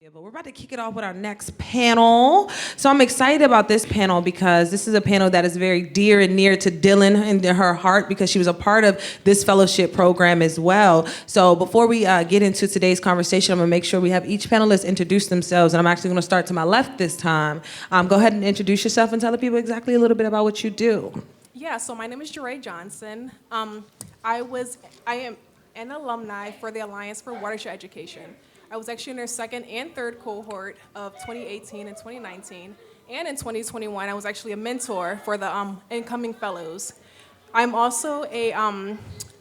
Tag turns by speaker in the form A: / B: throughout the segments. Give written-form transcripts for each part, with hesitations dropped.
A: Yeah, but we're about to kick it off with our next panel. So I'm excited about this panel because this is a panel that is very dear and near to Dylan and to her heart because she was a part of this fellowship program as well. So before we get into today's conversation, I'm gonna make sure we have each panelist introduce themselves, and I'm actually gonna start to my left this time. Go ahead and introduce yourself and tell the people exactly a little bit about what you do.
B: Yeah, so my name is Gere Johnson. I am an alumni for the Alliance for Watershed Education. I was actually in their second and third cohort of 2018 and 2019. And in 2021, I was actually a mentor for the incoming fellows. I'm also a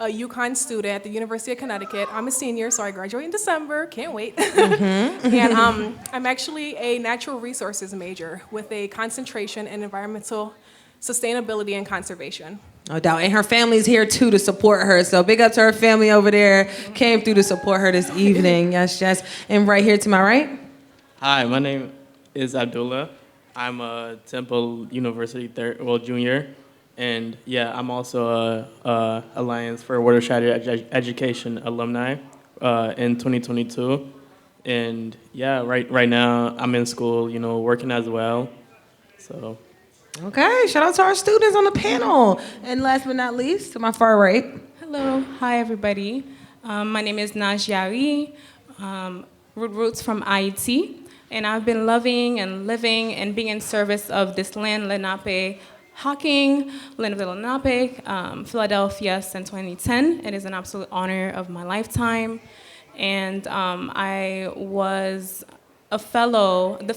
B: UConn student at the University of Connecticut. I'm a senior, so I graduate in December. Can't wait. And I'm actually a natural resources major with a concentration in environmental sustainability and conservation.
A: No doubt. And her family's here too to support her. So big up to her family over there. Came through to support her this evening. Yes, yes. And right here to my right.
C: Hi, my name is Abdullah. I'm a Temple University junior. And yeah, I'm also a Alliance for Watershed Education alumni in 2022. And yeah, right now I'm in school, working as well. So.
A: Okay, shout out to our students on the panel. And last but not least, to my far right.
D: Hello, hi everybody. My name is Nagiarry, roots from IT, and I've been loving and living and being in service of this land, Lenape, Hocking, land of the Lenape, Philadelphia since 2010. It is an absolute honor of my lifetime. And I was a fellow, the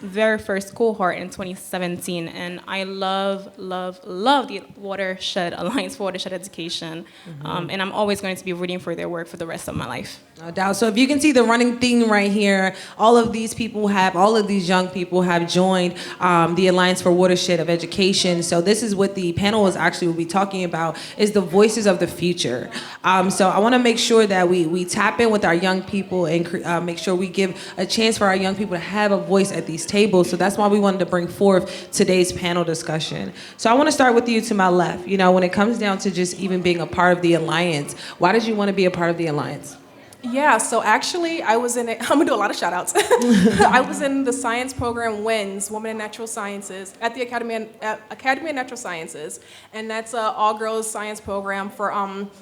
D: very first cohort in 2017, and I love the Watershed Alliance for Watershed Education, and I'm always going to be rooting for their work for the rest of my life.
A: No doubt. So if you can see the running theme right here, all of these young people have joined the Alliance for Watershed of Education. So this is what the panel is actually will be talking about, is the voices of the future. So I want to make sure that we tap in with our young people and make sure we give a chance for our young people to have a voice at these tables. So that's why we wanted to bring forth today's panel discussion. So I want to start with you to my left. When it comes down to just even being a part of the Alliance, why did you want to be a part of the Alliance?
B: Yeah, so actually I'm gonna do a lot of shout outs. I was in the science program WINS, Women in Natural Sciences, at the Academy of Natural Sciences. And that's an all-girls science program for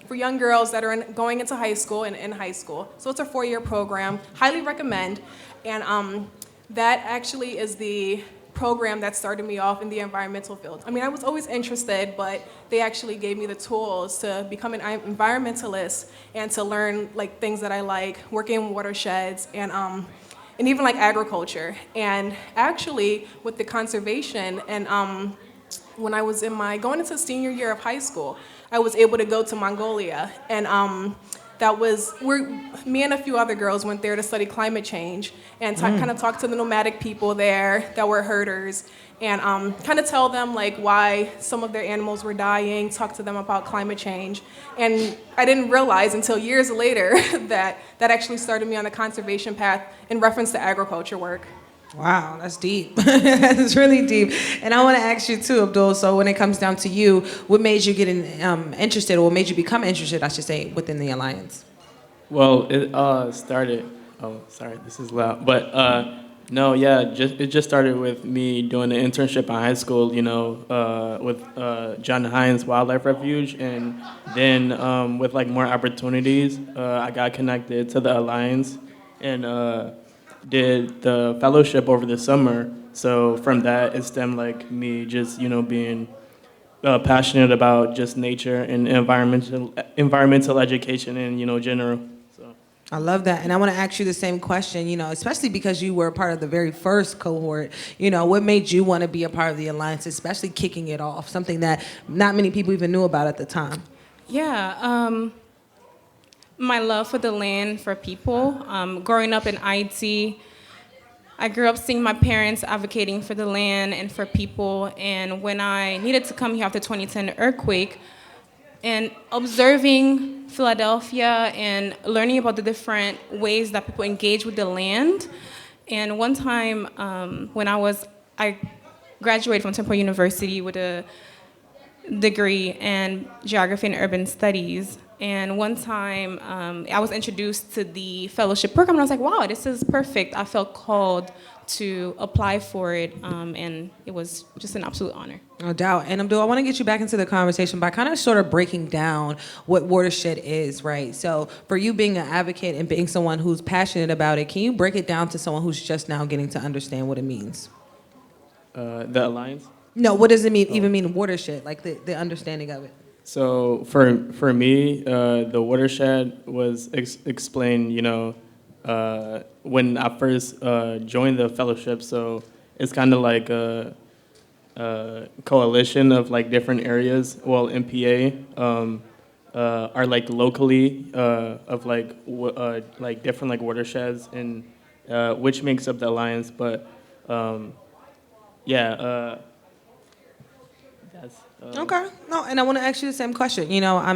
B: young girls that are going into high school and in high school. So it's a 4-year program, highly recommend. And that actually is the program that started me off in the environmental field. I mean, I was always interested, but they actually gave me the tools to become an environmentalist and to learn things that I like, working in watersheds and even agriculture. And actually with the conservation and when I was going into senior year of high school, I was able to go to Mongolia, and me and a few other girls went there to study climate change and kind of talk to the nomadic people there that were herders and kind of tell them why some of their animals were dying, talk to them about climate change. And I didn't realize until years later that actually started me on the conservation path in reference to agriculture work.
A: Wow, that's deep. That's really deep. And I want to ask you too, Abdul, so when it comes down to you, what made you get interested, or what made you become interested, I should say, within the Alliance?
C: Well, it started, oh, sorry, this is loud. But it just started with me doing an internship in high school, with John Hines Wildlife Refuge. And then with more opportunities, I got connected to the Alliance and did the fellowship over the summer. So from that, it stemmed me just, being passionate about just nature and environmental education and, general. So.
A: I love that. And I want to ask you the same question, especially because you were a part of the very first cohort, what made you want to be a part of the Alliance, especially kicking it off, something that not many people even knew about at the time?
D: Yeah, my love for the land, for people. Growing up in IT, I grew up seeing my parents advocating for the land and for people. And when I needed to come here after 2010 earthquake, and observing Philadelphia and learning about the different ways that people engage with the land. And one time when I graduated from Temple University with a degree in geography and urban studies. And one time, I was introduced to the fellowship program, and I was like, wow, this is perfect. I felt called to apply for it, and it was just an absolute honor.
A: No doubt. And Abdul, I want to get you back into the conversation by kind of sort of breaking down what Watershed is, right? So for you being an advocate and being someone who's passionate about it, can you break it down to someone who's just now getting to understand what it means?
C: The Alliance?
A: No, what does it mean, even mean Watershed, like the understanding of it?
C: So for me, the Watershed was explained, when I first joined the fellowship. So it's kind of like a coalition of like different areas. Well, MPA are like locally of like different like watersheds, and which makes up the Alliance. But yeah.
A: Okay. No, and I want to ask you the same question.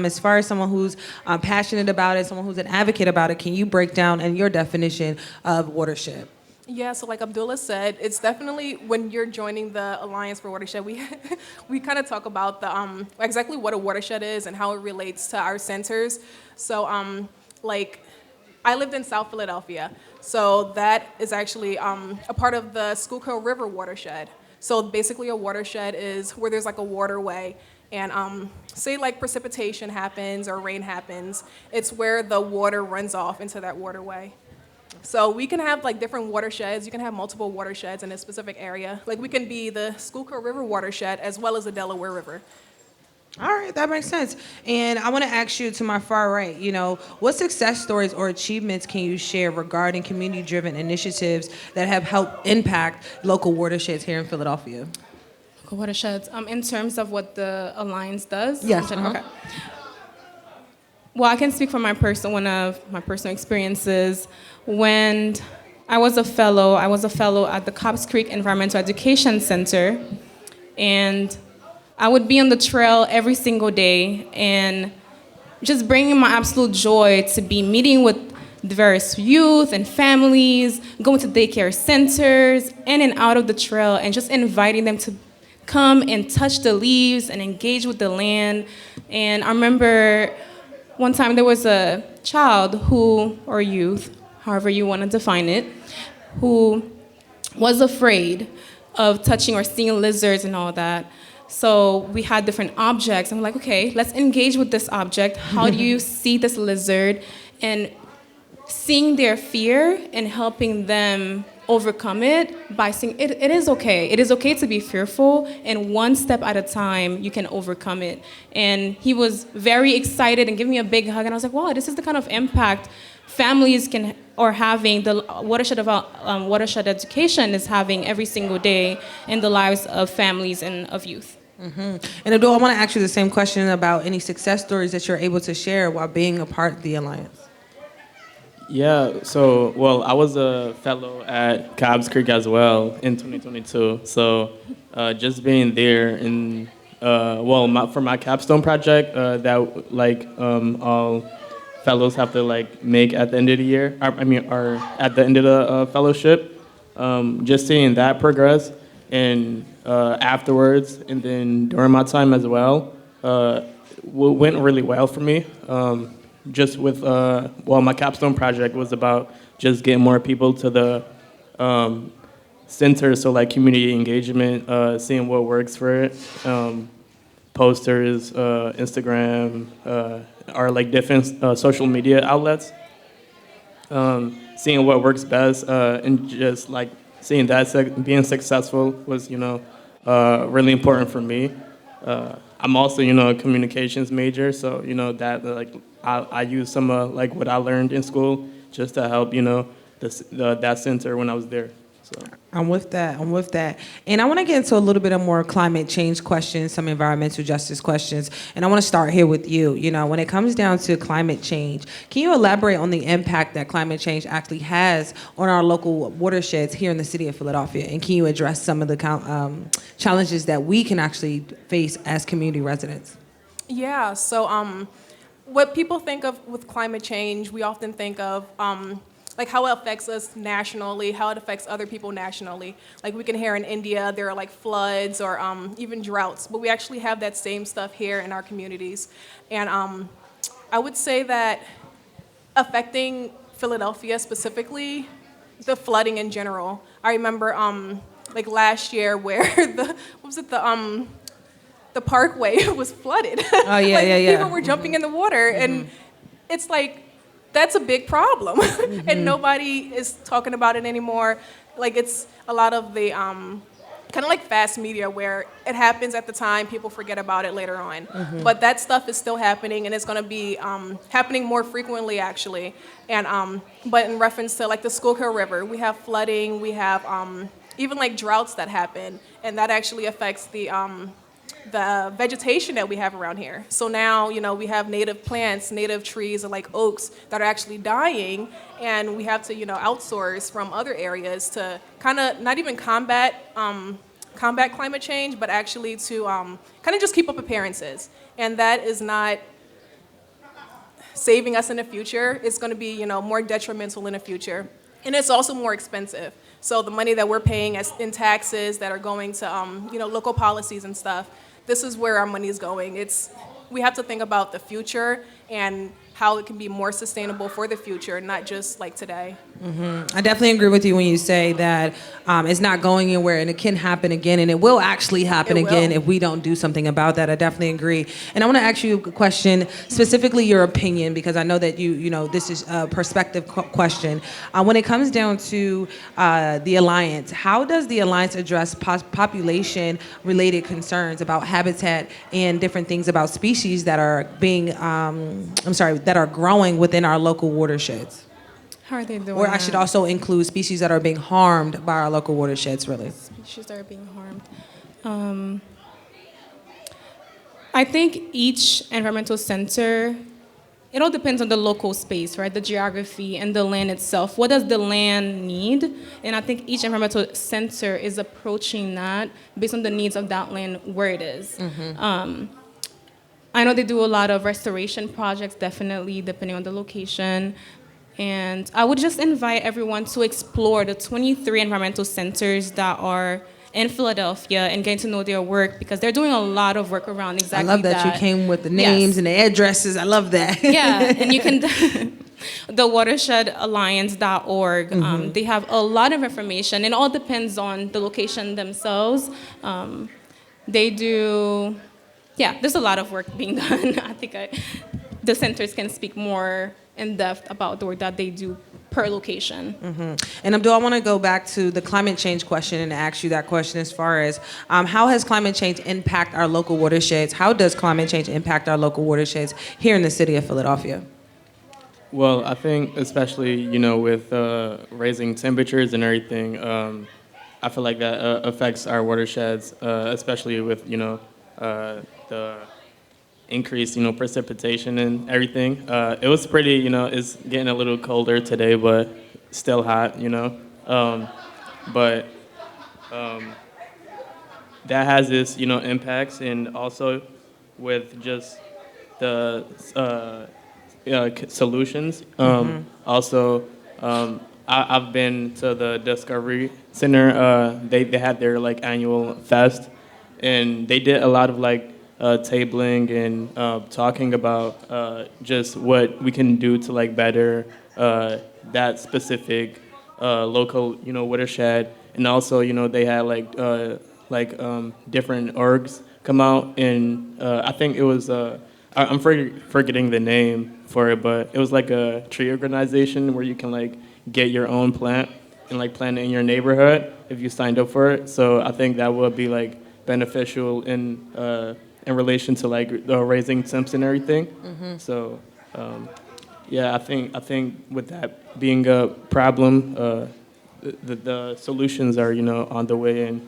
A: As far as someone who's passionate about it, someone who's an advocate about it, can you break down in your definition of Watershed?
B: Yeah, so like Abdullah said, it's definitely when you're joining the Alliance for Watershed, we kind of talk about the exactly what a watershed is and how it relates to our centers. So like I lived in South Philadelphia, so that is actually a part of the Schuylkill River watershed. So basically a watershed is where there's like a waterway, and say like precipitation happens or rain happens, it's where the water runs off into that waterway. So we can have like different watersheds. You can have multiple watersheds in a specific area. Like we can be the Schuylkill River watershed as well as the Delaware River.
A: All right, that makes sense. And I want to ask you to my far right, what success stories or achievements can you share regarding community-driven initiatives that have helped impact local watersheds here in Philadelphia?
D: Local watersheds, in terms of what the Alliance does?
A: Yes.
D: Okay. Well, I can speak from one of my personal experiences. When I was a fellow at the Cobbs Creek Environmental Education Center, and I would be on the trail every single day and just bringing my absolute joy to be meeting with diverse youth and families, going to daycare centers, in and out of the trail, and just inviting them to come and touch the leaves and engage with the land. And I remember one time there was a child or youth, however you want to define it, who was afraid of touching or seeing lizards and all that. So we had different objects, and we're like, okay, let's engage with this object. How do you see this lizard? And seeing their fear and helping them overcome it by saying, it is okay. It is okay to be fearful, and one step at a time, you can overcome it. And he was very excited and giving me a big hug, and I was like, wow, this is the kind of impact families are having, the watershed education is having every single day in the lives of families and of youth.
A: Mm-hmm. And Abdul, I want to ask you the same question about any success stories that you're able to share while being a part of the Alliance.
C: Yeah, so, well, I was a fellow at Cobbs Creek as well in 2022. So just being there and, for my capstone project all fellows have to make at the end of the year, or at the end of the fellowship, just seeing that progress, and afterwards, and then during my time as well, went really well for me. Just with, my capstone project was about just getting more people to the center, so community engagement, seeing what works for it, posters, Instagram, or different social media outlets, seeing what works best, and just seeing that being successful was really important for me. I'm also a communications major, so that I use some what I learned in school just to help that center when I was there. So
A: I'm with that. And I want to get into a little bit of more climate change questions, some environmental justice questions. And I want to start here with you. When it comes down to climate change, can you elaborate on the impact that climate change actually has on our local watersheds here in the city of Philadelphia? And can you address some of the challenges that we can actually face as community residents?
B: Yeah, so what people think of with climate change, we often think of how it affects us nationally, how it affects other people nationally. We can hear in India, there are floods or even droughts, but we actually have that same stuff here in our communities. And I would say that affecting Philadelphia specifically, the flooding in general. I remember like last year where the parkway was flooded.
A: Oh, yeah,
B: like,
A: yeah, yeah.
B: People were jumping in the water, and it's like, that's a big problem. And nobody is talking about it anymore. Like, it's a lot of the kind of like fast media where it happens at the time, people forget about it later on. But that stuff is still happening, and it's going to be happening more frequently, actually. And but in reference to like the Schuylkill River, we have flooding, we have even like droughts that happen, and that actually affects the vegetation that we have around here. So now, we have native plants, native trees like oaks that are actually dying, and we have to, outsource from other areas to kind of not even combat climate change, but actually to kind of just keep up appearances. And that is not saving us in the future. It's going to be, more detrimental in the future. And it's also more expensive. So the money that we're paying in taxes that are going to, local policies and stuff, this is where our money is going. We have to think about the future and how it can be more sustainable for the future, not just like today.
A: I definitely agree with you when you say that it's not going anywhere, and it can happen again, and it will actually happen again if we don't do something about that. I definitely agree. And I want to ask you a question, specifically your opinion, because I know that this is a perspective question. When it comes down to the Alliance, how does the Alliance address population-related concerns about habitat and different things about species that are that are growing within our local watersheds?
D: How are they doing?
A: Or I should also include species that are being harmed by our local watersheds, really.
D: Species that are being harmed. I think each environmental center, it all depends on the local space, right? The geography and the land itself. What does the land need? And I think each environmental center is approaching that based on the needs of that land where it is. I know they do a lot of restoration projects, definitely, depending on the location. And I would just invite everyone to explore the 23 environmental centers that are in Philadelphia and getting to know their work, because they're doing a lot of work around exactly that.
A: I love that you came with the names and the addresses. I love that.
D: Yeah, and you can, the watershedalliance.org, they have a lot of information. It all depends on the location themselves. They do, there's a lot of work being done. I think the centers can speak more in depth about the work that they do per location.
A: And Abdul, I want to go back to the climate change question and ask you that question as far as how has climate change impact our local watersheds? How does climate change impact our local watersheds here in the city of Philadelphia?
C: Well, I think especially, with raising temperatures and everything, I feel like that affects our watersheds, especially with, the increased, precipitation and everything. It was pretty, it's getting a little colder today, but still hot, But that has its, impacts, and also with just the solutions. Also, I've been to the Discovery Center. They had their annual fest, and they did a lot of tabling and talking about just what we can do to better that specific local watershed, and also they had different orgs come out, and I think it was I'm forgetting the name for it, but it was a tree organization where you can get your own plant and plant it in your neighborhood if you signed up for it. So I think that would be beneficial in relation to raising temps and everything. So I think with that being a problem, the solutions are on the way and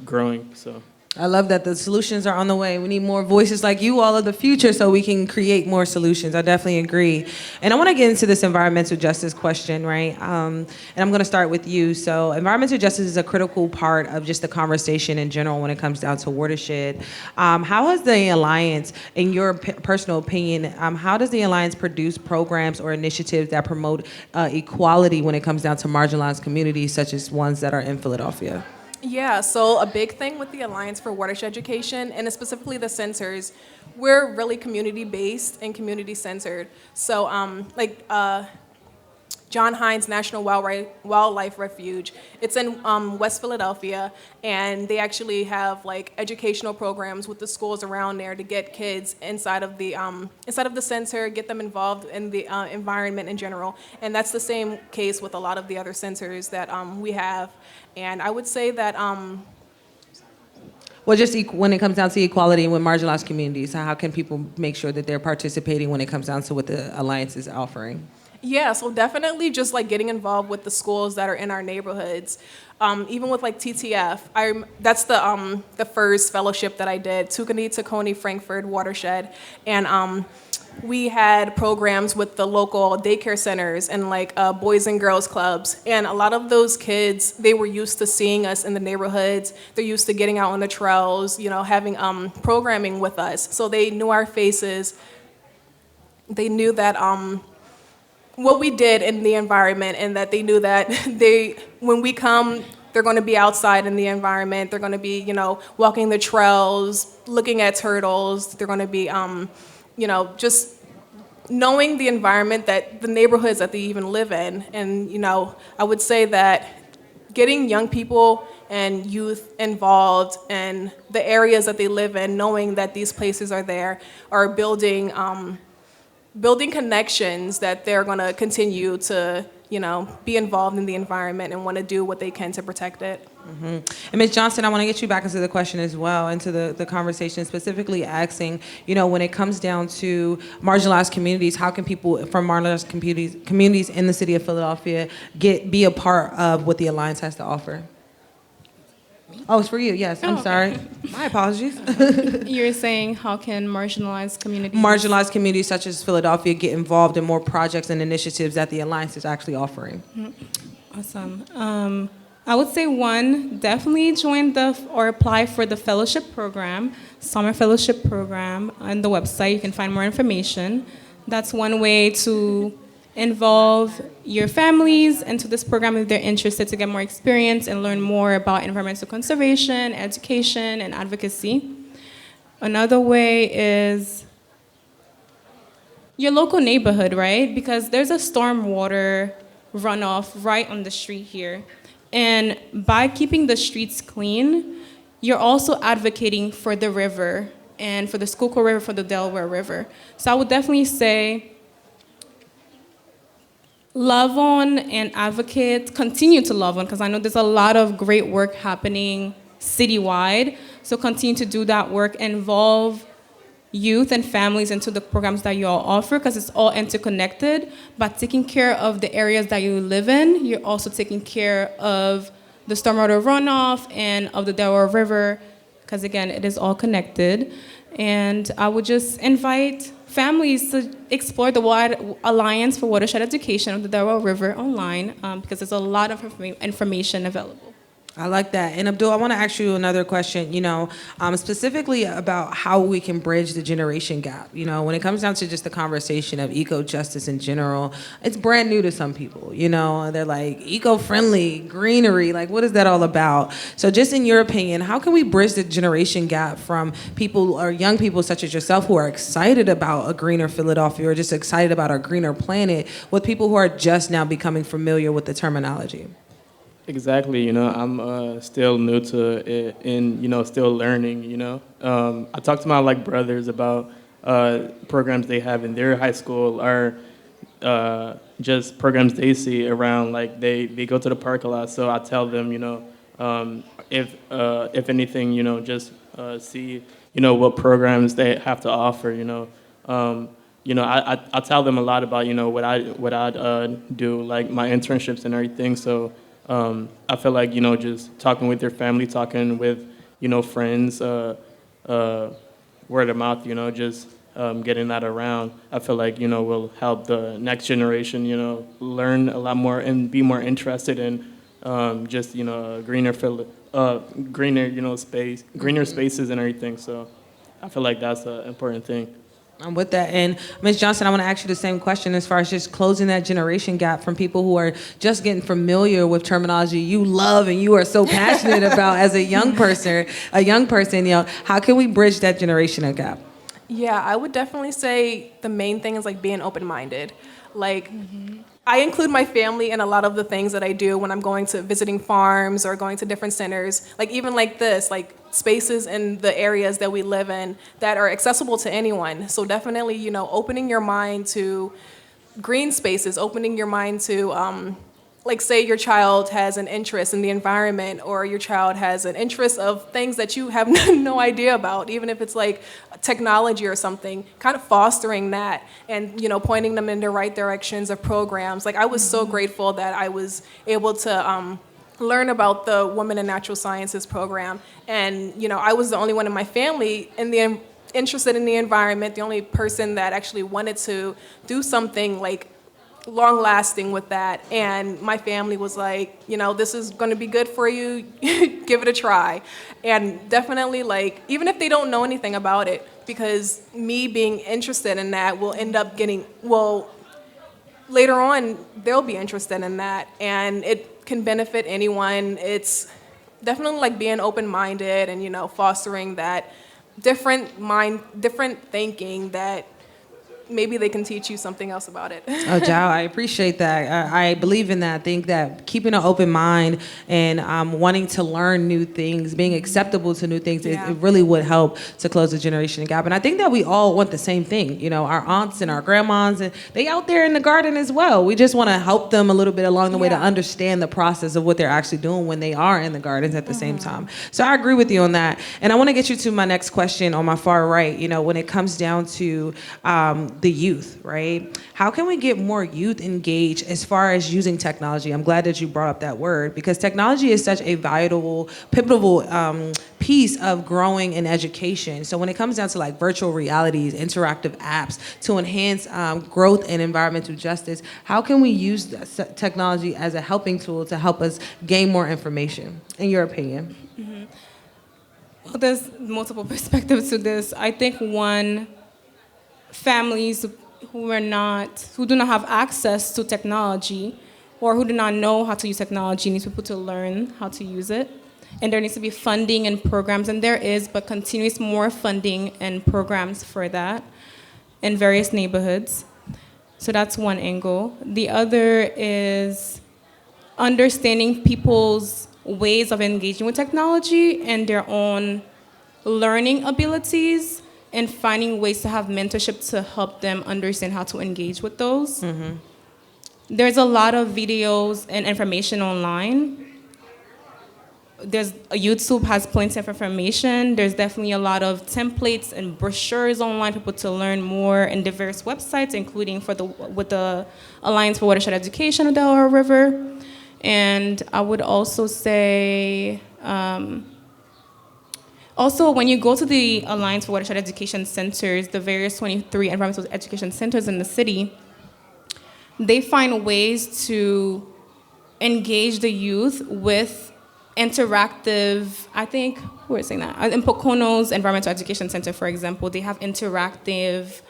C: growing. So
A: I love that the solutions are on the way. We need more voices like you all of the future so we can create more solutions. I definitely agree. And I want to get into this environmental justice question, right? And I'm going to start with you. So environmental justice is a critical part of just the conversation in general when it comes down to watershed. How has the Alliance, in your personal opinion, how does the Alliance produce programs or initiatives that promote equality when it comes down to marginalized communities such as ones that are in Philadelphia?
B: Yeah, so a big thing with the Alliance for Watershed Education, and specifically the centers, we're really community-based and community-centered. So, John Hines National Wildlife Refuge. It's in West Philadelphia, and they actually have like educational programs with the schools around there to get kids inside of the center, get them involved in the environment in general. And that's the same case with a lot of the other centers that we have. And I would say that.
A: Well, just when it comes down to equality with marginalized communities, how can people make sure that they're participating when it comes down to what the Alliance is offering?
B: Yeah, so definitely just like getting involved with the schools that are in our neighborhoods. Even with like TTF, that's the first fellowship that I did, Tukani, Tacony, Frankfurt, Watershed, and we had programs with the local daycare centers and like boys and girls clubs. And a lot of those kids, they were used to seeing us in the neighborhoods. They're used to getting out on the trails, you know, having programming with us. So they knew our faces. They knew that what we did in the environment, and that they knew that when we come, they're going to be outside in the environment. They're going to be, you know, walking the trails, looking at turtles. They're going to be, you know, just knowing the environment, that the neighborhoods that they even live in. And, you know, I would say that getting young people and youth involved in the areas that they live in, knowing that these places are there, are building connections that they're going to continue to, you know, be involved in the environment and want to do what they can to protect it.
A: Mm-hmm. And Ms. Johnson, I want to get you back into the question as well, into the conversation, specifically asking, you know, when it comes down to marginalized communities, how can people from marginalized communities in the city of Philadelphia be a part of what the Alliance has to offer? Oh, it's for you. Yes, I'm sorry. My apologies.
D: You're saying how can marginalized communities?
A: Marginalized communities such as Philadelphia get involved in more projects and initiatives that the Alliance is actually offering.
D: Awesome. I would say one, definitely join or apply for the fellowship program, summer fellowship program on the website. You can find more information. That's one way to involve your families into this program if they're interested to get more experience and learn more about environmental conservation, education, and advocacy. Another way is your local neighborhood, right? Because there's a stormwater runoff right on the street here. And by keeping the streets clean, you're also advocating for the river and for the Schuylkill River, for the Delaware River. So I would definitely say love on and advocate, continue to love on, because I know there's a lot of great work happening citywide. So continue to do that work, involve youth and families into the programs that you all offer, because it's all interconnected. By taking care of the areas that you live in, you're also taking care of the stormwater runoff and of the Delaware River, because again, it is all connected. And I would just invite families to explore the Alliance for Watershed Education of the Delaware River online, because there's a lot of information available.
A: I like that. And Abdul, I want to ask you another question, you know, specifically about how we can bridge the generation gap. You know, when it comes down to just the conversation of eco-justice in general, it's brand new to some people, you know. They're like, eco-friendly, greenery, like what is that all about? So just in your opinion, how can we bridge the generation gap from people or young people such as yourself who are excited about a greener Philadelphia or just excited about our greener planet with people who are just now becoming familiar with the terminology?
C: Exactly, you know, I'm still new to it and, you know, still learning, you know. I talk to my, like, brothers about programs they have in their high school or just programs they see around, like, they go to the park a lot, so I tell them, you know, if anything, you know, just see, you know, what programs they have to offer, you know. You know, I tell them a lot about, you know, what I'd do, like my internships and everything, so I feel like, you know, just talking with your family, talking with, you know, friends, word of mouth, you know, just getting that around, I feel like, you know, will help the next generation, you know, learn a lot more and be more interested in just, you know, greener, you know, greener spaces and everything. So I feel like that's an important thing.
A: I'm with that. And Ms. Johnson, I want to ask you the same question as far as just closing that generation gap from people who are just getting familiar with terminology you love and you are so passionate about as a young person, how can we bridge that generational gap?
B: Yeah, I would definitely say the main thing is like being open-minded. Like, I include my family in a lot of the things that I do when I'm going to visiting farms or going to different centers. Like even like this, like spaces in the areas that we live in that are accessible to anyone. So definitely, you know, opening your mind to green spaces, opening your mind to like say your child has an interest in the environment or your child has an interest of things that you have no idea about, even if it's like technology or something, kind of fostering that and, you know, pointing them in the right directions of programs. Like I was so grateful that I was able to learn about the Women in Natural Sciences program. And, you know, I was the only one in my family interested in the environment, the only person that actually wanted to do something like long lasting with that. And my family was like, you know, this is going to be good for you. Give it a try. And definitely, like, even if they don't know anything about it, because me being interested in that will end up later on they'll be interested in that, and it can benefit anyone. It's definitely like being open-minded and, you know, fostering that different thinking that maybe they can teach you something else about it.
A: Oh, Jao, I appreciate that. I believe in that. I think that keeping an open mind and wanting to learn new things, being acceptable to new things, it really would help to close the generation gap. And I think that we all want the same thing. You know, our aunts and our grandmas, and they out there in the garden as well. We just want to help them a little bit along the way to understand the process of what they're actually doing when they are in the gardens at the same time. So I agree with you on that. And I want to get you to my next question on my far right. You know, when it comes down to the youth, right? How can we get more youth engaged as far as using technology? I'm glad that you brought up that word, because technology is such a vital, pivotal piece of growing in education. So when it comes down to like virtual realities, interactive apps to enhance growth and environmental justice, how can we use technology as a helping tool to help us gain more information, in your opinion?
D: Well, there's multiple perspectives to this. I think one, families who do not have access to technology or who do not know how to use technology needs people to learn how to use it. And there needs to be funding and programs, and there is, but continuous more funding and programs for that in various neighborhoods. So that's one angle. The other is understanding people's ways of engaging with technology and their own learning abilities, and finding ways to have mentorship to help them understand how to engage with those. There's a lot of videos and information online. YouTube has plenty of information. There's definitely a lot of templates and brochures online for people to learn more, and diverse websites, including with the Alliance for Watershed Education of the Delaware River. And I would also say, also, when you go to the Alliance for Watershed Education Centers, the various 23 environmental education centers in the city, they find ways to engage the youth with interactive, I think, who is saying that? In Pocono's Environmental Education Center, for example, they have interactive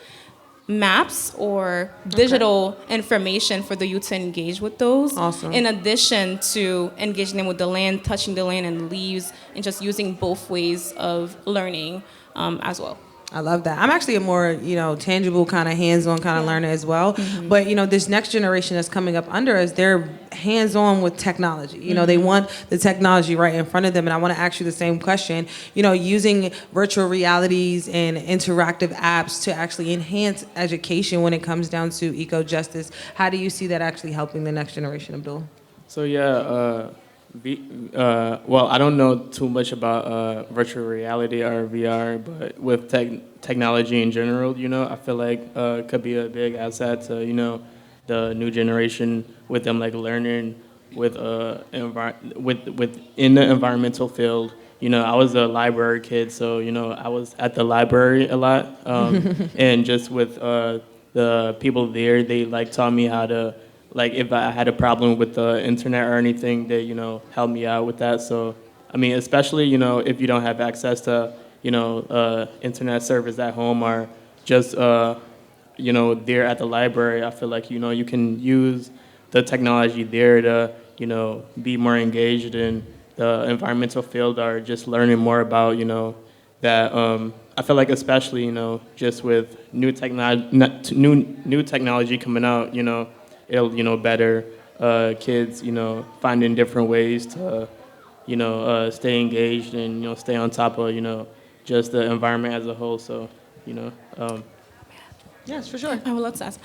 D: maps or digital information for the youth to engage with those.
A: Awesome.
D: In addition to engaging them with the land, touching the land and leaves, and just using both ways of learning as well.
A: I love that. I'm actually a more, tangible kind of hands-on kind of learner as well. But, this next generation that's coming up under us, they're hands-on with technology. They want the technology right in front of them. And I want to ask you the same question, using virtual realities and interactive apps to actually enhance education when it comes down to eco-justice. How do you see that actually helping the next generation, Abdul?
C: So well, I don't know too much about virtual reality or VR, but with technology in general, I feel like it could be a big asset to, the new generation with them like learning with in the environmental field. I was a library kid, so I was at the library a lot, and just with the people there, they like taught me how to. Like if I had a problem with the internet or anything, they, help me out with that. So, I mean, especially, if you don't have access to, internet service at home or just there at the library, I feel like you can use the technology there to be more engaged in the environmental field, or just learning more about that. I feel like especially just with new technology coming out, it'll better kids finding different ways to stay engaged and stay on top of just the environment as a whole. So
A: Yes, for sure.
D: I would love to ask.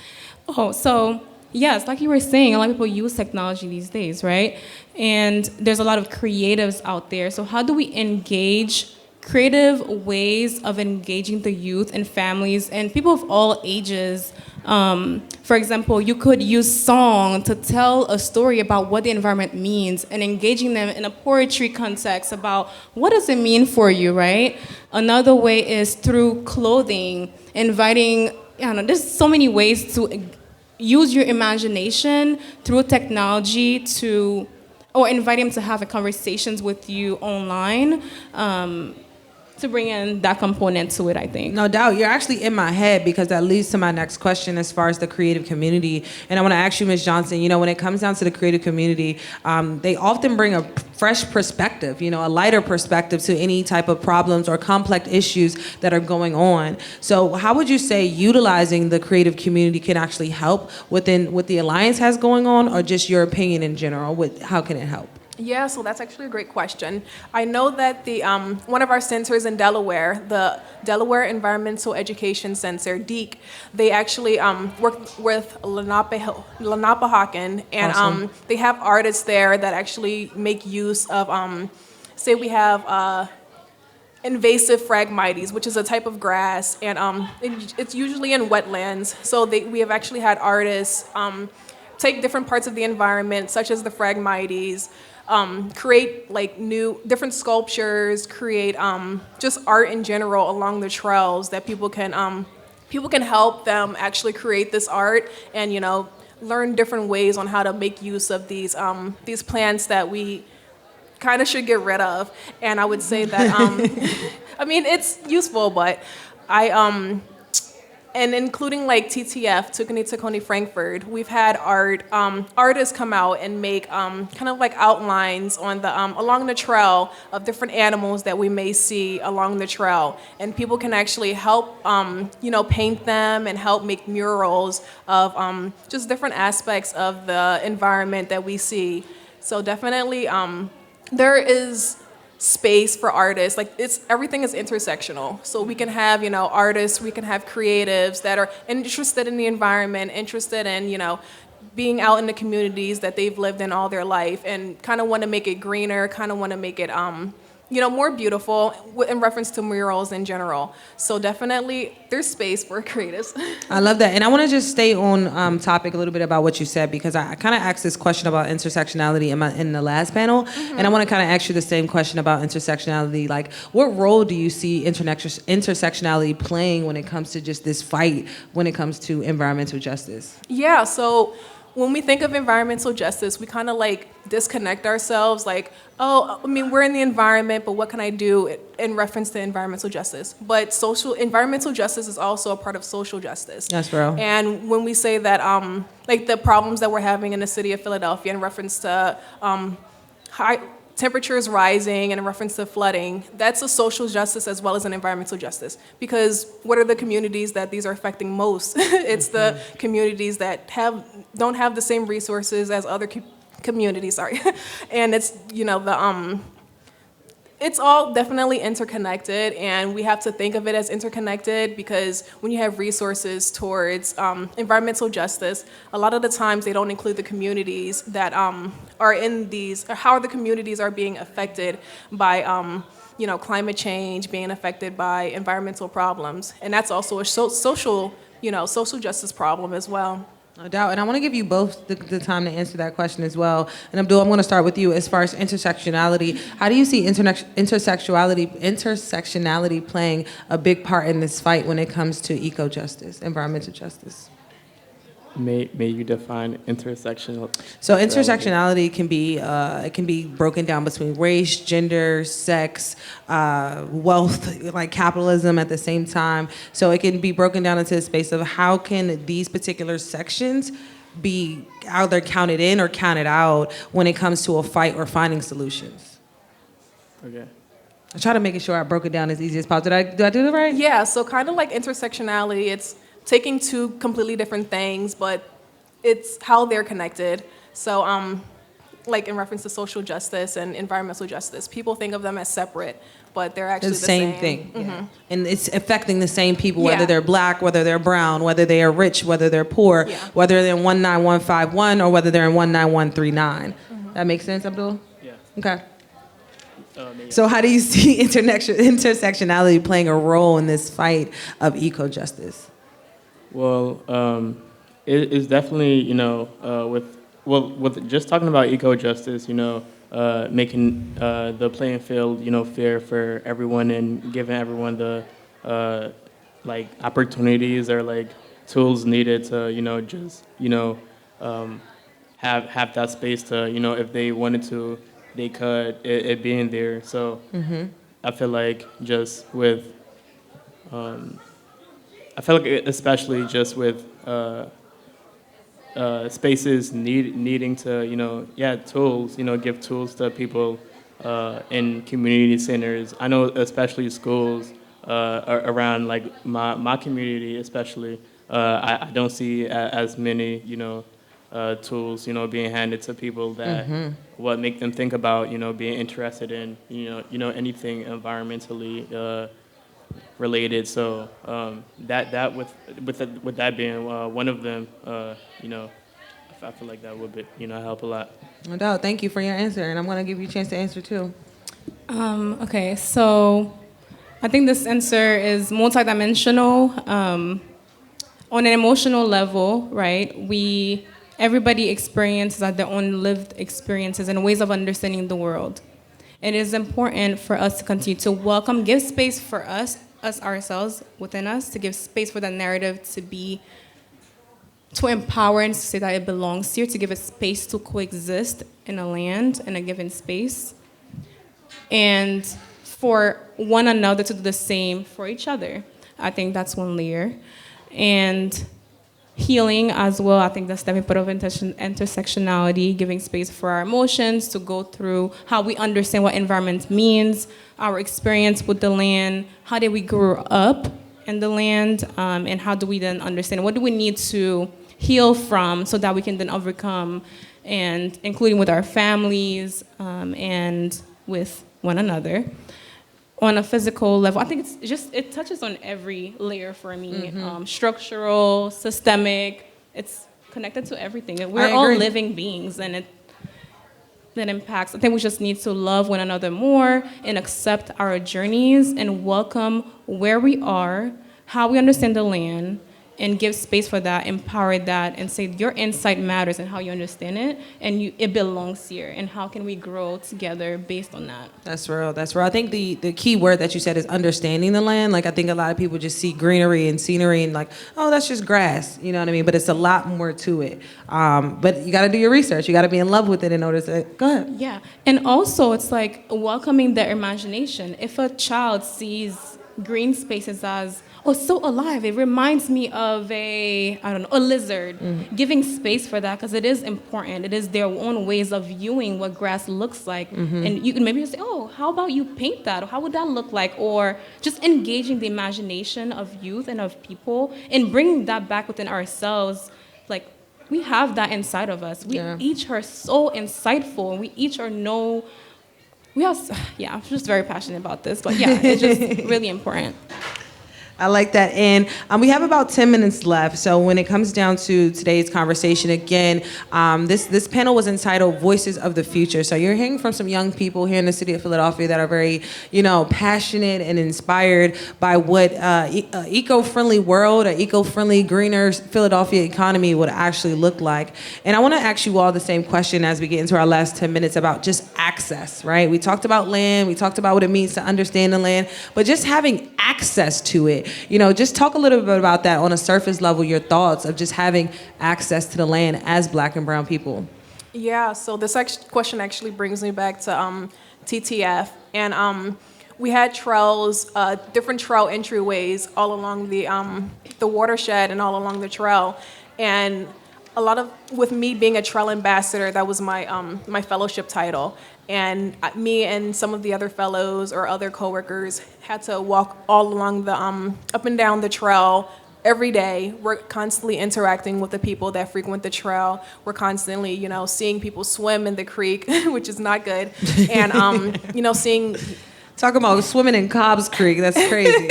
D: Oh, so yes, like you were saying, a lot of people use technology these days, right? And there's a lot of creatives out there. So how do we engage creative ways of engaging the youth and families and people of all ages? For example, you could use song to tell a story about what the environment means and engaging them in a poetry context about what does it mean for you, right? Another way is through clothing, inviting, there's so many ways to use your imagination through technology or invite them to have conversations with you online. To bring in that component to it, I think.
A: No doubt. You're actually in my head, because that leads to my next question as far as the creative community. And I want to ask you, Ms. Johnson, when it comes down to the creative community, they often bring a fresh perspective, a lighter perspective to any type of problems or complex issues that are going on. So how would you say utilizing the creative community can actually help within what the Alliance has going on, or just your opinion in general? How can it help?
B: Yeah, so that's actually a great question. I know that the one of our centers in Delaware, the Delaware Environmental Education Center, DEEC, they actually work with Lenape-Hawken, and
A: Awesome.
B: they have artists there that actually make use of, say we have invasive Phragmites, which is a type of grass, and it's usually in wetlands. So we have actually had artists take different parts of the environment, such as the Phragmites, create like different sculptures, create just art in general along the trails that people can help them actually create this art and learn different ways on how to make use of these plants that we kind of should get rid of. And I would say that I mean, it's useful, but and including like TTF, Tukani Takoni Frankfurt, we've had artists come out and make kind of like outlines on the along the trail of different animals that we may see along the trail, and people can actually help paint them and help make murals of just different aspects of the environment that we see. So definitely there is space for artists. Like everything is intersectional. So we can have, artists, we can have creatives that are interested in the environment, interested in, being out in the communities that they've lived in all their life, and kind of want to make it greener, kind of want to make it more beautiful in reference to murals in general. So definitely there's space for creatives.
A: I love that. And I want to just stay on topic a little bit about what you said, because I kind of asked this question about intersectionality in the last panel. Mm-hmm. And I want to kind of ask you the same question about intersectionality. Like, what role do you see intersectionality playing when it comes to just this fight, when it comes to environmental justice?
B: Yeah, so when we think of environmental justice, we kind of like disconnect ourselves, like, we're in the environment, but what can I do in reference to environmental justice? But environmental justice is also a part of social justice.
A: That's real.
B: And when we say that, like the problems that we're having in the city of Philadelphia in reference to high temperatures rising and in reference to flooding, that's a social justice as well as an environmental justice. Because what are the communities that these are affecting most? It's the communities that don't have the same resources as other communities, and it's, it's all definitely interconnected, and we have to think of it as interconnected, because when you have resources towards environmental justice, a lot of the times they don't include the communities that are in these, or how the communities are being affected by climate change, being affected by environmental problems, and that's also a social justice problem as well.
A: No doubt. And I want to give you both the time to answer that question as well. And Abdul, I'm going to start with you. As far as intersectionality, how do you see intersectionality playing a big part in this fight when it comes to eco-justice, environmental justice?
C: may you define intersectional?
A: So intersectionality can be it can be broken down between race, gender, sex, wealth, like capitalism at the same time. So it can be broken down into the space of how can these particular sections be either counted in or counted out when it comes to a fight or finding solutions.
C: Okay.
A: I try to make sure I broke it down as easy as possible. Did I do it right?
B: Yeah, so kind of like intersectionality, it's taking two completely different things, but it's how they're connected. So like in reference to social justice and environmental justice, people think of them as separate, but they're actually the
A: same
B: same
A: thing.
B: Mhm.
A: Yeah. And it's affecting the same people, whether
B: Yeah.
A: they're black, whether they're brown, whether they are rich, whether they're poor,
B: Yeah.
A: whether they're in 19151 or whether they're in 19139. That makes sense, Abdul?
C: Yeah.
A: Okay.
C: Maybe.
A: So how do you see intersectionality playing a role in this fight of eco-justice?
C: Well, it's definitely, with just talking about eco-justice, making the playing field, fair for everyone and giving everyone the, opportunities or, tools needed to, have that space to, if they wanted to, they could, it being there. So I feel like just with, especially just with spaces needing to, tools, give tools to people in community centers. I know especially schools around my community especially, I don't see as many, tools, being handed to people that what make them think about, being interested in, anything environmentally related. So that with that being one of them, I feel like that would be, help a lot.
A: No doubt. Thank you for your answer, and I'm going to give you a chance to answer too.
D: Okay, so I think this answer is multidimensional. On an emotional level, right? Everybody experiences their own lived experiences and ways of understanding the world. It is important for us to continue to welcome, give space for us ourselves, within us, to give space for that narrative to empower and to say that it belongs here, to give it space to coexist in a land, in a given space, and for one another to do the same for each other. I think that's one layer. And healing as well, I think that's the part of intersectionality, giving space for our emotions to go through how we understand what environment means, our experience with the land, how did we grow up in the land, and how do we then understand, what do we need to heal from so that we can then overcome, and including with our families and with one another. On a physical level, I think it touches on every layer for me. Structural, systemic, it's connected to everything. We're all living beings, and that impacts. I think we just need to love one another more and accept our journeys and welcome where we are, how we understand the land, and give space for that, empower that, and say your insight matters and how you understand it, and it belongs here, and how can we grow together based on that?
A: That's real. That's real. I think the key word that you said is understanding the land. I think a lot of people just see greenery and scenery and oh, that's just grass. You know what I mean? But it's a lot more to it. But you got to do your research. You got to be in love with it in order to, go ahead.
D: Yeah, and also it's welcoming their imagination. If a child sees green spaces as, oh, so alive, it reminds me of a lizard. Giving space for that, because it is important. It is their own ways of viewing what grass looks like. And you can maybe say, oh, how about you paint that? Or how would that look like? Or just engaging the imagination of youth and of people and bringing that back within ourselves. We have that inside of us. We each are so insightful. We each I'm just very passionate about this. But yeah, it's just really important.
A: I like that. And we have about 10 minutes left. So when it comes down to today's conversation, again, this panel was entitled Voices of the Future. So you're hearing from some young people here in the city of Philadelphia that are very, passionate and inspired by what eco-friendly world, an eco-friendly, greener Philadelphia economy would actually look like. And I want to ask you all the same question as we get into our last 10 minutes about just access, right? We talked about land. We talked about what it means to understand the land, but just having access to it. Just talk a little bit about that on a surface level, your thoughts of just having access to the land as Black and brown people.
B: Yeah, so this question actually brings me back to TTF. And we had trails, different trail entryways all along the watershed and all along the trail. And with me being a trail ambassador, that was my fellowship title. And me and some of the other fellows or other coworkers had to walk all along the up and down the trail every day. We're constantly interacting with the people that frequent the trail. We're constantly, seeing people swim in the creek, which is not good. And seeing.
A: Talking about swimming in Cobb's Creek, that's crazy.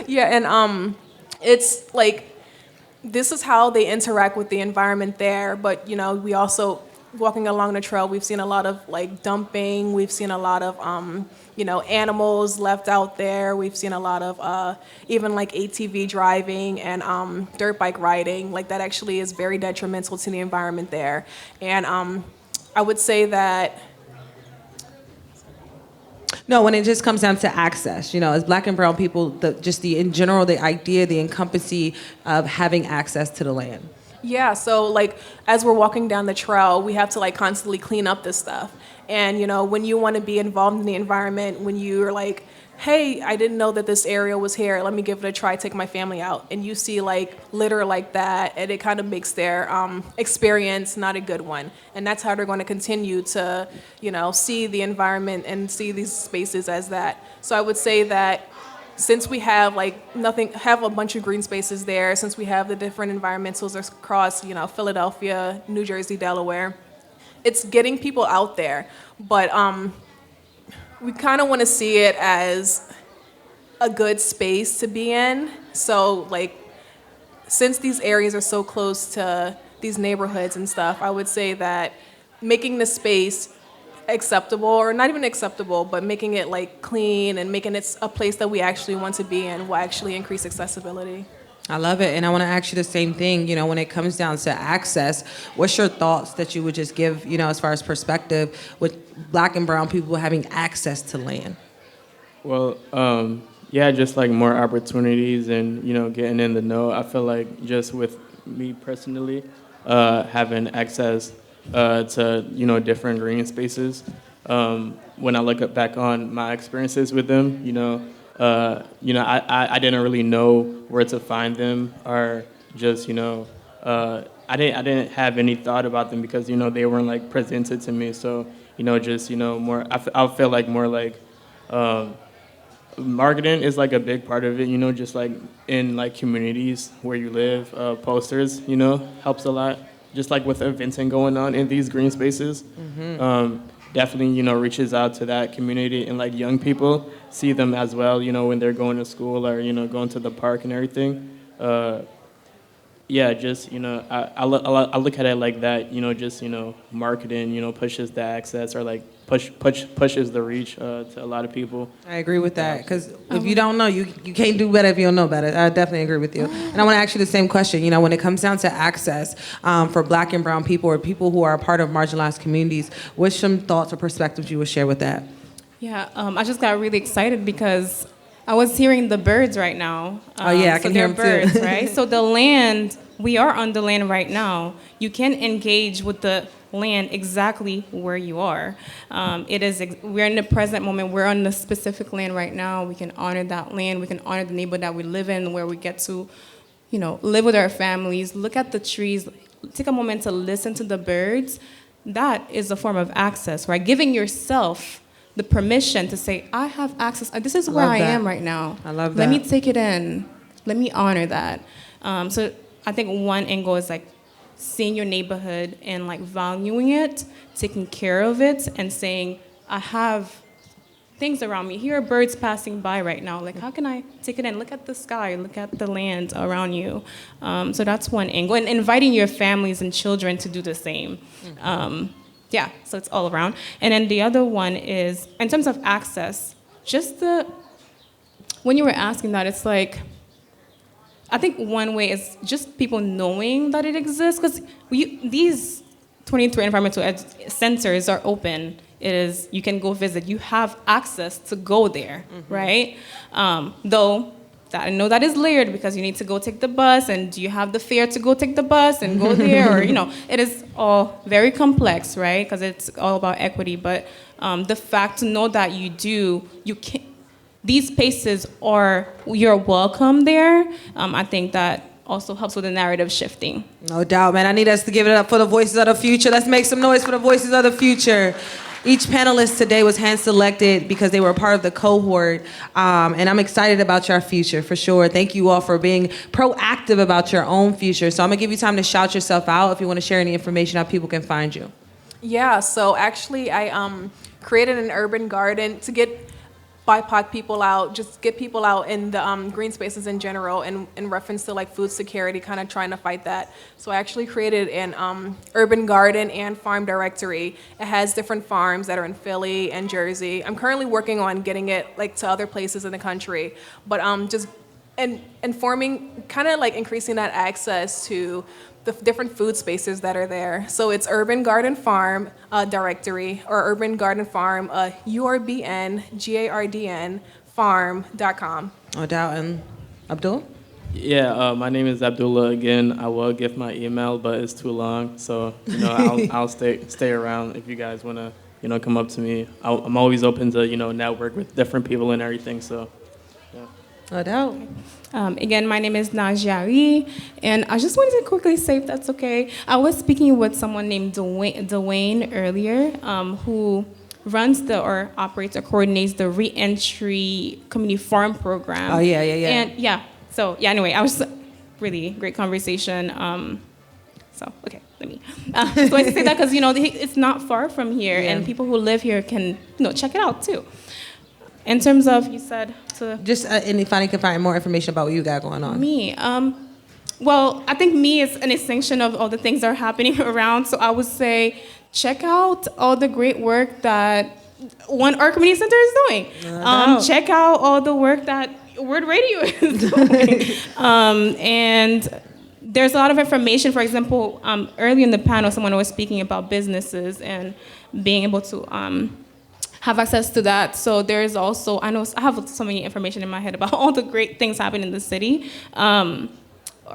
B: Yeah, and it's like this is how they interact with the environment there. But we also. Walking along the trail, we've seen a lot of dumping. We've seen a lot of animals left out there. We've seen a lot of even ATV driving and dirt bike riding. That actually is very detrimental to the environment there. And I would say that.
A: No, when it just comes down to access, as Black and brown people, in general, the idea, the encompassing of having access to the land.
B: Yeah, so as we're walking down the trail, we have to constantly clean up this stuff. And when you want to be involved in the environment, when you're hey, I didn't know that this area was here, let me give it a try, take my family out, and you see litter like that, and it kind of makes their experience not a good one. And that's how they're going to continue to see the environment and see these spaces as that. So I would say that since we have have a bunch of green spaces there, since we have the different environmentals across, Philadelphia, New Jersey, Delaware, it's getting people out there. But we kind of want to see it as a good space to be in. So since these areas are so close to these neighborhoods and stuff, I would say that making the space acceptable, or not even acceptable, but making it clean and making it a place that we actually want to be in will actually increase accessibility.
A: I love it, and I want to ask you the same thing. When it comes down to access, what's your thoughts that you would just give, as far as perspective with Black and brown people having access to land?
C: Well, yeah, just more opportunities and getting in the know. I feel just with me personally, having access to different green spaces. When I look back on my experiences with them, I didn't really know where to find them, or just I didn't have any thought about them because they weren't presented to me. So just more. I feel more marketing is a big part of it. Just in communities where you live, posters helps a lot. Just with eventing going on in these green spaces, definitely, reaches out to that community and young people, see them as well, when they're going to school or, going to the park and everything. Yeah, just, I look at it like that, just, marketing, pushes the access or pushes the reach to a lot of people.
A: I agree with that, because if you don't know, you can't do better if you don't know better. I definitely agree with you. And I want to ask you the same question. When it comes down to access for Black and brown people or people who are a part of marginalized communities, what's some thoughts or perspectives you would share with that?
D: Yeah, I just got really excited because I was hearing the birds right now.
A: Oh yeah, I can hear them
D: birds,
A: too.
D: Right? So the land, we are on the land right now. You can engage with the land exactly where you are. We're in the present moment. We're on the specific land right now. We can honor that land. We can honor the neighborhood that we live in, where we get to, live with our families. Look at the trees. Take a moment to listen to the birds. That is a form of access, right? Giving yourself the permission to say, I have access. This is where I am right now.
A: I love that.
D: Let me take it in. Let me honor that. So I think one angle is seeing your neighborhood and valuing it, taking care of it, and saying, I have things around me. Here are birds passing by right now. How can I take it in? Look at the sky. Look at the land around you. So that's one angle. And inviting your families and children to do the same. Yeah, so it's all around. And then the other one is, in terms of access, when you were asking that, it's I think one way is just people knowing that it exists, because these 23 environmental centers are open. You can go visit. You have access to go there, right? Though that I know that is layered because you need to go take the bus, and do you have the fare to go take the bus and go there, or it is all very complex, right? Because it's all about equity. But the fact to know that you can. These spaces you're welcome there. I think that also helps with the narrative shifting.
A: No doubt, man. I need us to give it up for the voices of the future. Let's make some noise for the voices of the future. Each panelist today was hand-selected because they were a part of the cohort, and I'm excited about your future, for sure. Thank you all for being proactive about your own future. So I'm going to give you time to shout yourself out if you want to share any information how people can find you.
B: Yeah, so actually I created an urban garden to get BIPOC people out, just get people out in the green spaces in general, and in reference to like food security, kind of trying to fight that. So I actually created an urban garden and farm directory. It has different farms that are in Philly and Jersey. I'm currently working on getting it like to other places in the country, but just informing, kind of like increasing that access to the different food spaces that are there. So it's Urban Garden Farm directory, or Urban Garden Farm, URBN, farm.com.
A: No doubt. And Abdul?
C: Yeah, my name is Abdullah again. I will give my email, but it's too long. So, I'll stay around if you guys want to, come up to me. I'm always open to, network with different people and everything, so. Yeah.
A: No doubt.
D: Again, my name is Nagiarry, and I just wanted to quickly say, if that's okay, I was speaking with someone named Dwayne earlier, who runs or operates or coordinates the Reentry Community Farm Program.
A: Oh, yeah.
D: And anyway, I was really great conversation. Okay, let me. So I say that because, it's not far from here, and people who live here can, check it out too. In terms of, you said to...
A: Just if I can find more information about what you got going on.
D: Me. Well, I think me is an extension of all the things that are happening around. So I would say, check out all the great work that Our Community Center is doing. Check out all the work that WURD Radio is doing. And there's a lot of information. For example, early in the panel, someone was speaking about businesses and being able to... have access to that. So there is also, I have so many information in my head about all the great things happening in the city.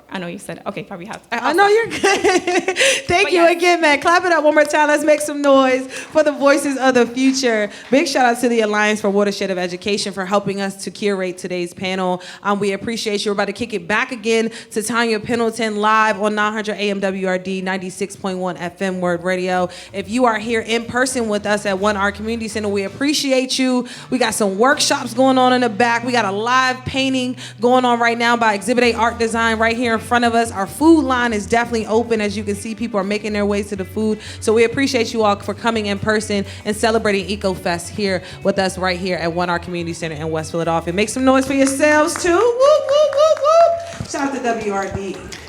D: I know you said, okay, probably have.
A: I know you're good. Thank you again, man. Clap it up one more time. Let's make some noise for the voices of the future. Big shout out to the Alliance for Watershed of Education for helping us to curate today's panel. We appreciate you. We're about to kick it back again to Tanya Pendleton live on 900 AM WRD, 96.1 FM WURD Radio. If you are here in person with us at Our Community Center, we appreciate you. We got some workshops going on in the back. We got a live painting going on right now by Exhibit A Art Design right here in front of us. Our food line is definitely open. As you can see, people are making their ways to the food. So we appreciate you all for coming in person and celebrating ecoFEST here with us right here at Our Community Center in West Philadelphia. Make some noise for yourselves too. Whoop, whoop, whoop, whoop. Shout out to WRD.